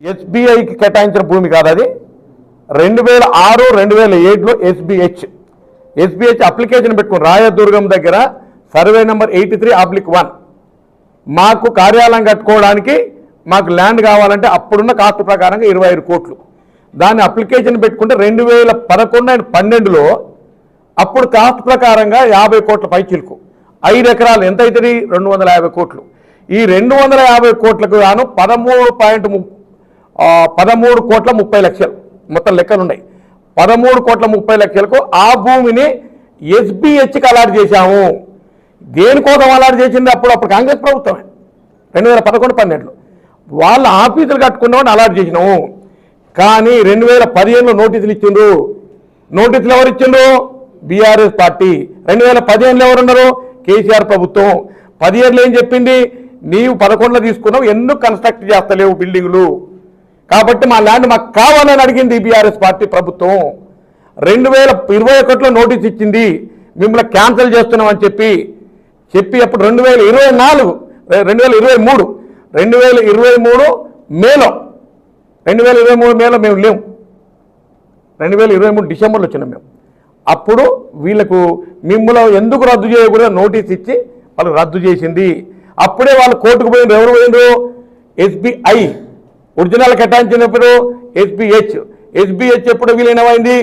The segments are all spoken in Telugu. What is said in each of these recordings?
ఎస్బీఐకి కేటాయించిన భూమి కాదు అది. 2006, 2007లో ఎస్బీహెచ్ అప్లికేషన్ పెట్టుకుని రాయదుర్గం దగ్గర సర్వే నెంబర్ 83/1 మాకు కార్యాలయం కట్టుకోవడానికి మాకు ల్యాండ్ కావాలంటే అప్పుడున్న కాస్ట్ ప్రకారంగా 25 కోట్లు. దాన్ని అప్లికేషన్ పెట్టుకుంటే 2011 అండ్ 12లో అప్పుడు కాస్ట్ ప్రకారంగా 50 కోట్ల పైచిలుకు 5 ఎకరాలు ఎంత అవుతుంది? 250 కోట్లు. ఈ 250 కోట్లకు గాను 13 కోట్ల 30 లక్షలు మొత్తం లెక్కలు ఉన్నాయి. 13 కోట్ల 30 లక్షలకు ఆ భూమిని ఎస్బీహెచ్కి అలాట్ చేశాము. దేనికోసం అలాట్ చేసింది? అప్పుడు కాంగ్రెస్ ప్రభుత్వమే 2011-12లో వాళ్ళ ఆఫీసులు కట్టుకున్నామని అలాట్ చేసినాము. కానీ 2015లో నోటీసులు ఇచ్చిండ్రు. నోటీసులు ఎవరు ఇచ్చిండ్రు? BRS party. 2015లో ఎవరున్నారు? కేసీఆర్ ప్రభుత్వం. 17లో ఏం చెప్పింది? నీవు 11లో తీసుకున్నావు, ఎందుకు కన్స్ట్రక్ట్ చేస్తలేవు బిల్డింగులు, కాబట్టి మా ల్యాండ్ మాకు కావాలని అడిగింది బీఆర్ఎస్ పార్టీ ప్రభుత్వం. 2021లో నోటీస్ ఇచ్చింది, మిమ్మల్ని క్యాన్సిల్ చేస్తున్నామని చెప్పి అప్పుడు 2023 మేలో మేము లేము. 2023 డిసెంబర్లో వచ్చినాం మేము. అప్పుడు వీళ్ళకు మిమ్మల్ని ఎందుకు రద్దు చేయకూడదు నోటీస్ ఇచ్చి వాళ్ళు రద్దు చేసింది. అప్పుడే వాళ్ళు కోర్టుకు పోయిండ్రు. ఎవరు పోయిండ్రు? ఎస్బీఐ. ఒరిజినల్ కేటాయించినప్పుడు ఎస్బీహెచ్ ఎప్పుడు విలీనమైంది?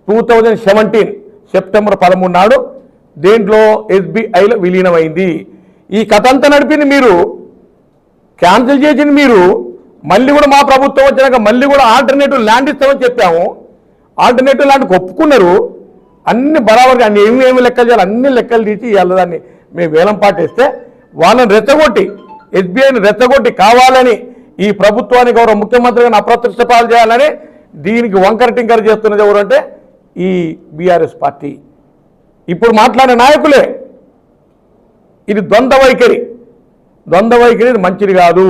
2017 సెప్టెంబర్ 13 నాడు దేంట్లో ఎస్బీఐలో విలీనమైంది. ఈ కథ అంతా నడిపింది మీరు, క్యాన్సిల్ చేసింది మీరు. మళ్ళీ కూడా మా ప్రభుత్వం వచ్చినాక మళ్ళీ కూడా ఆల్టర్నేటివ్ ల్యాండ్ ఇస్తామని చెప్పాము. ఆల్టర్నేటివ్ ల్యాండ్కి ఒప్పుకున్నారు. అన్ని బరాబర్గా అన్ని ఏమి లెక్కలు చేయాలి అన్ని లెక్కలు తీసి ఇవాళ దాన్ని మేము వేలం పాటేస్తే వాళ్ళని రెచ్చగొట్టి ఎస్బీఐని రెచ్చగొట్టి కావాలని ఈ ప్రభుత్వానికి గౌరవ ముఖ్యమంత్రి గారిని అప్రతిష్ట పాలు చేయాలని దీనికి వంకర టింకర్ చేస్తున్నది ఎవరంటే ఈ బీఆర్ఎస్ పార్టీ. ఇప్పుడు మాట్లాడే నాయకులే. ఇది ద్వంద్వ వైఖరి, ఇది మంచిది కాదు.